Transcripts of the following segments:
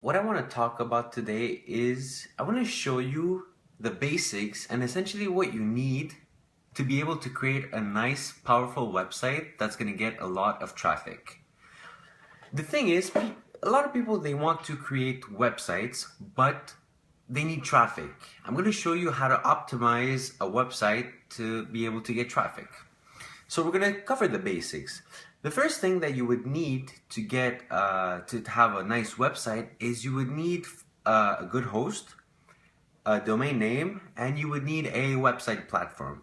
What I want to talk about today is I want to show you the basics and essentially what you need to be able to create a nice, powerful website that's going to get a lot of traffic. The thing is, a lot of people, they want to create websites, but they need traffic. I'm going to show you how to optimize a website to be able to get traffic. So we're going to cover the basics. The first thing that you would need to get to have a nice website is you would need a good host, a domain name, and you would need a website platform.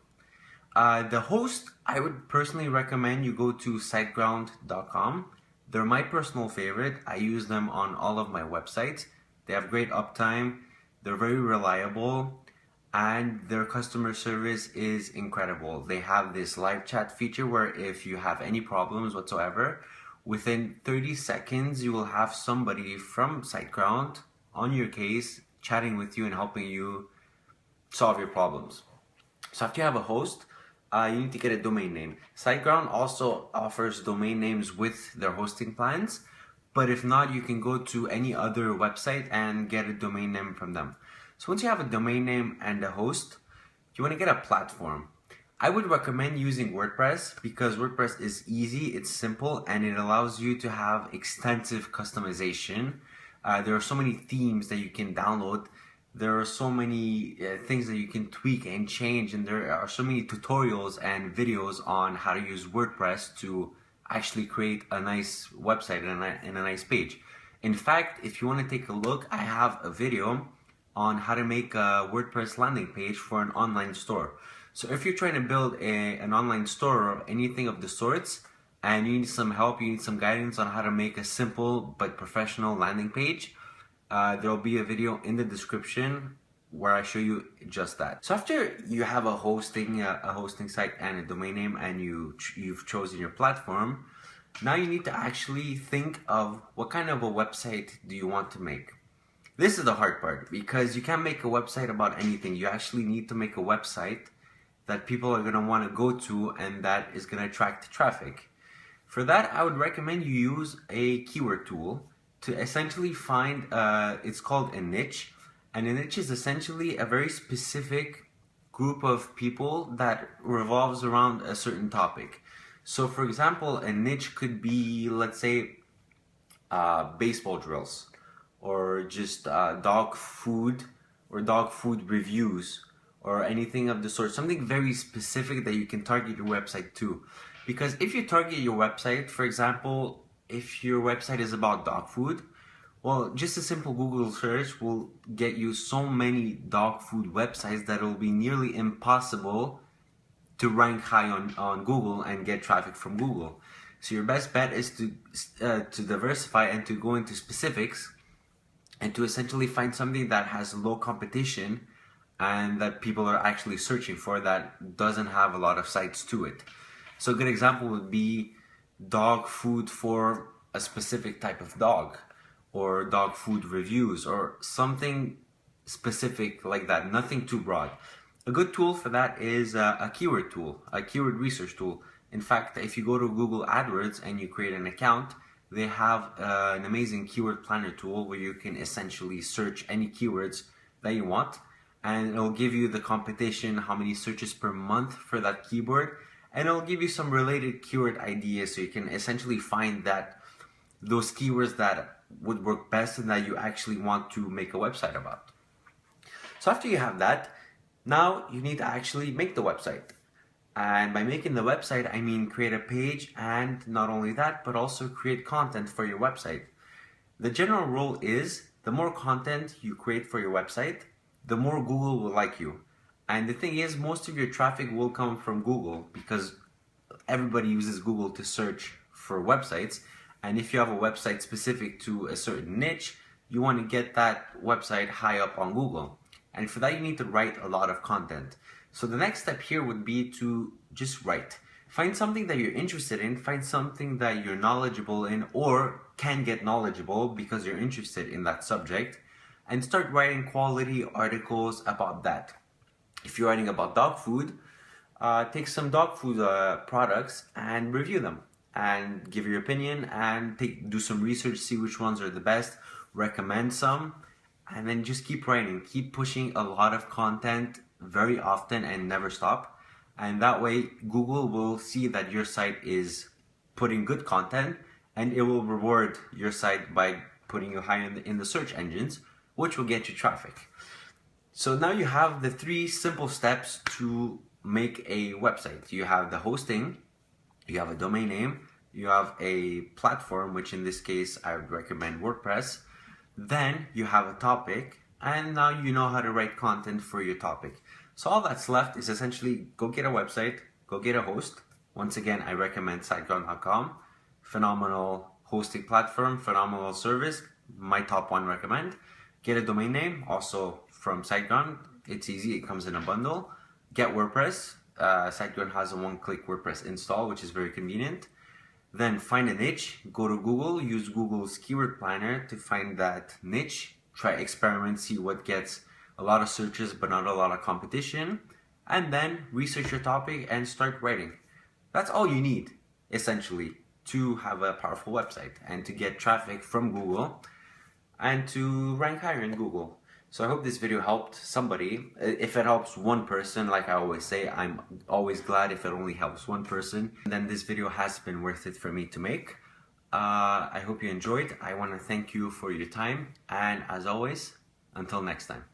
The host, I would personally recommend you go to siteground.com. They're my personal favorite. I use them on all of my websites. They have great uptime. They're very reliable. And their customer service is incredible. They have this live chat feature where if you have any problems whatsoever, within 30 seconds you will have somebody from SiteGround on your case chatting with you and helping you solve your problems. So after you have a host, you need to get a domain name. SiteGround also offers domain names with their hosting plans, but if not, you can go to any other website and get a domain name from them. So once you have a domain name and a host, you want to get a platform. I would recommend using WordPress because WordPress is easy, it's simple, and it allows you to have extensive customization. There are so many themes that you can download. There are so many things that you can tweak and change, and there are so many tutorials and videos on how to use WordPress to actually create a nice website and a nice page. In fact, if you want to take a look, I have a video on how to make a WordPress landing page for an online store. So if you're trying to build an online store or anything of the sorts, and you need some help, you need some guidance on how to make a simple but professional landing page, there'll be a video in the description where I show you just that. So after you have a hosting site and a domain name and you've chosen your platform, now you need to actually think of what kind of a website do you want to make. This is the hard part because you can't make a website about anything. You actually need to make a website that people are going to want to go to and that is going to attract traffic. For that, I would recommend you use a keyword tool to essentially find, it's called a niche. And a niche is essentially a very specific group of people that revolves around a certain topic. So for example, a niche could be, let's say, baseball drills, or just dog food or dog food reviews or anything of the sort, something very specific that you can target your website to. Because if you target your website, for example, if your website is about dog food, well, just a simple Google search will get you so many dog food websites that it will be nearly impossible to rank high on Google and get traffic from Google. So your best bet is to diversify and to go into specifics and to essentially find something that has low competition and that people are actually searching for that doesn't have a lot of sites to it. So a good example would be dog food for a specific type of dog, or dog food reviews, or something specific like that, nothing too broad. A good tool for that is a keyword tool, a keyword research tool. In fact, if you go to Google AdWords and you create an account, they have an amazing keyword planner tool where you can essentially search any keywords that you want, and it'll give you the competition, how many searches per month for that keyword, and it'll give you some related keyword ideas so you can essentially find those keywords that would work best and that you actually want to make a website about. So after you have that, now you need to actually make the website. And by making the website, I mean create a page, and not only that, but also create content for your website. The general rule is the more content you create for your website, the more Google will like you. And the thing is, most of your traffic will come from Google because everybody uses Google to search for websites. And if you have a website specific to a certain niche, you want to get that website high up on Google. And for that, you need to write a lot of content. So the next step here would be to just write. Find something that you're interested in, find something that you're knowledgeable in or can get knowledgeable because you're interested in that subject, and start writing quality articles about that. If you're writing about dog food, take some dog food products and review them and give your opinion and do some research, see which ones are the best, recommend some, and then just keep writing, keep pushing a lot of content very often and never stop. And that way Google will see that your site is putting good content, and it will reward your site by putting you high in the search engines, which will get you traffic. So now you have the 3 simple steps to make a website. You have the hosting, you have a domain name, you have a platform, which in this case I would recommend WordPress. Then you have a topic, and now you know how to write content for your topic. So all that's left is essentially go get a website, go get a host. Once again, I recommend SiteGround.com. Phenomenal hosting platform, phenomenal service, my top 1 recommend. Get a domain name, also from SiteGround. It's easy, it comes in a bundle. Get WordPress. SiteGround has a one-click WordPress install, which is very convenient. Then find a niche, go to Google, use Google's keyword planner to find that niche, try experiment, see what gets a lot of searches but not a lot of competition, and then research your topic and start writing. That's all you need, essentially, to have a powerful website and to get traffic from Google and to rank higher in Google. So I hope this video helped somebody. If it helps one person, like I always say, I'm always glad if it only helps one person. And then this video has been worth it for me to make. I hope you enjoyed. I want to thank you for your time. And as always, until next time.